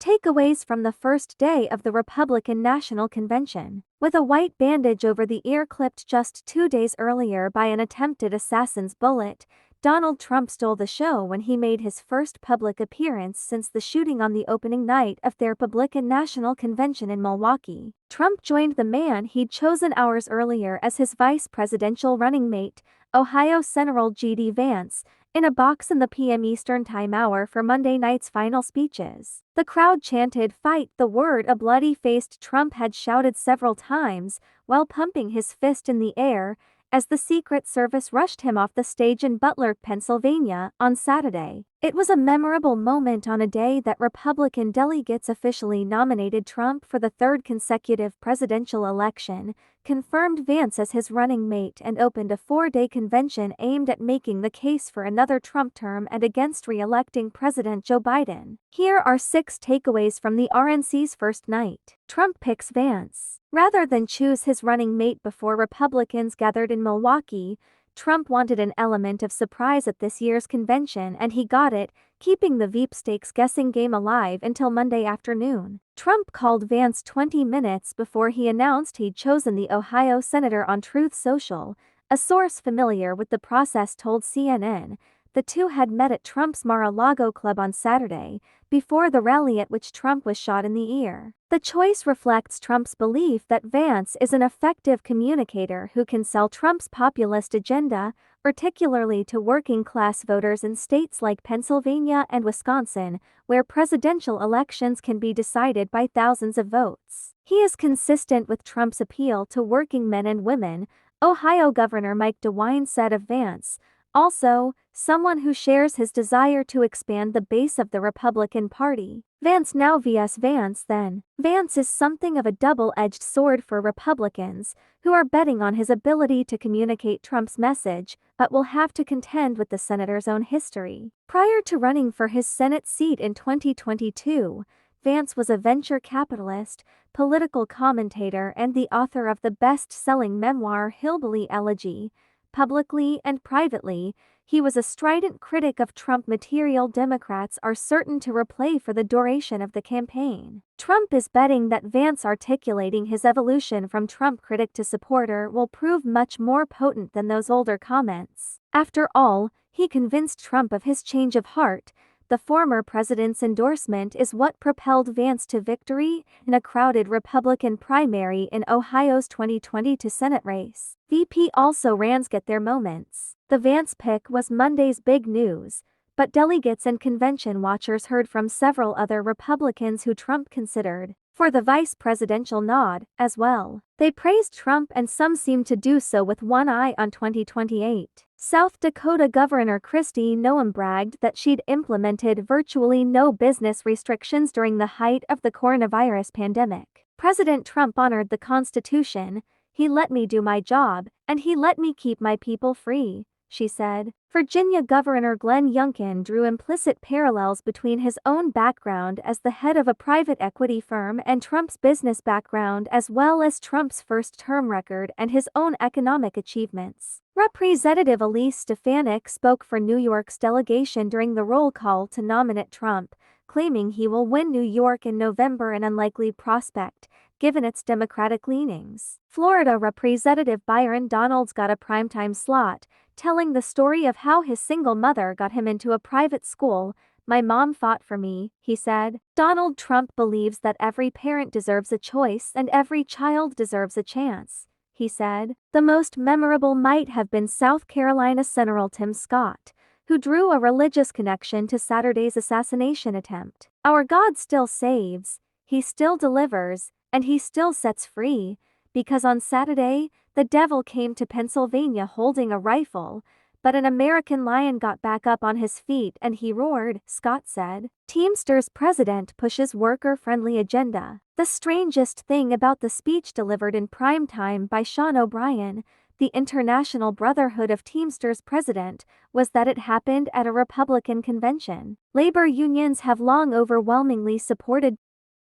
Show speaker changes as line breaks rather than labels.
Takeaways from the first day of the Republican National Convention. With a white bandage over the ear clipped just 2 days earlier by an attempted assassin's bullet, Donald Trump stole the show when he made his first public appearance since the shooting on the opening night of their Republican National Convention in Milwaukee. Trump joined the man he'd chosen hours earlier as his vice presidential running mate, Ohio Senator JD Vance, in a box in the p.m. Eastern Time hour for Monday night's final speeches. The crowd chanted "Fight," the word a bloody-faced Trump had shouted several times, while pumping his fist in the air, as the Secret Service rushed him off the stage in Butler, Pennsylvania, on Saturday. It was a memorable moment on a day that Republican delegates officially nominated Trump for the third consecutive presidential election, confirmed Vance as his running mate, and opened a 4-day convention aimed at making the case for another Trump term and against re-electing President Joe Biden. Here are 6 takeaways from the RNC's first night. Trump picks Vance. Rather than choose his running mate before Republicans gathered in Milwaukee, Trump wanted an element of surprise at this year's convention, and he got it, keeping the sweepstakes guessing game alive until Monday afternoon. Trump called Vance 20 minutes before he announced he'd chosen the Ohio senator on Truth Social. A source familiar with the process told CNN the two had met at Trump's Mar-a-Lago club on Saturday, before the rally at which Trump was shot in the ear. The choice reflects Trump's belief that Vance is an effective communicator who can sell Trump's populist agenda, particularly to working-class voters in states like Pennsylvania and Wisconsin, where presidential elections can be decided by thousands of votes. He is consistent with Trump's appeal to working men and women, Ohio Governor Mike DeWine said of Vance. Also, someone who shares his desire to expand the base of the Republican Party. Vance now vs. Vance then. Vance is something of a double-edged sword for Republicans, who are betting on his ability to communicate Trump's message, but will have to contend with the senator's own history. Prior to running for his Senate seat in 2022, Vance was a venture capitalist, political commentator, and the author of the best-selling memoir Hillbilly Elegy. Publicly and privately, he was a strident critic of Trump material Democrats are certain to replay for the duration of the campaign. Trump is betting that Vance articulating his evolution from Trump critic to supporter will prove much more potent than those older comments. After all, he convinced Trump of his change of heart. The former president's endorsement is what propelled Vance to victory in a crowded Republican primary in Ohio's 2022 Senate race. VP also rans get their moments. The Vance pick was Monday's big news, but delegates and convention watchers heard from several other Republicans who Trump considered for the vice presidential nod as well. They praised Trump, and some seemed to do so with one eye on 2028. South Dakota Governor Kristi Noem bragged that she'd implemented virtually no business restrictions during the height of the coronavirus pandemic. President Trump honored the Constitution. "He let me do my job, and he let me keep my people free," she said. Virginia Governor Glenn Youngkin drew implicit parallels between his own background as the head of a private equity firm and Trump's business background, as well as Trump's first-term record and his own economic achievements. Representative Elise Stefanik spoke for New York's delegation during the roll call to nominate Trump, claiming he will win New York in November, an unlikely prospect, given its Democratic leanings. Florida Representative Byron Donalds got a primetime slot, telling the story of how his single mother got him into a private school. "My mom fought for me," he said. Donald Trump believes that every parent deserves a choice and every child deserves a chance, he said. The most memorable might have been South Carolina Senator Tim Scott, who drew a religious connection to Saturday's assassination attempt. "Our God still saves, he still delivers, and he still sets free, because on Saturday, the devil came to Pennsylvania holding a rifle, but an American lion got back up on his feet and he roared," Scott said. Teamsters president pushes worker-friendly agenda. The strangest thing about the speech delivered in prime time by Sean O'Brien, the International Brotherhood of Teamsters president, was that it happened at a Republican convention. Labor unions have long overwhelmingly supported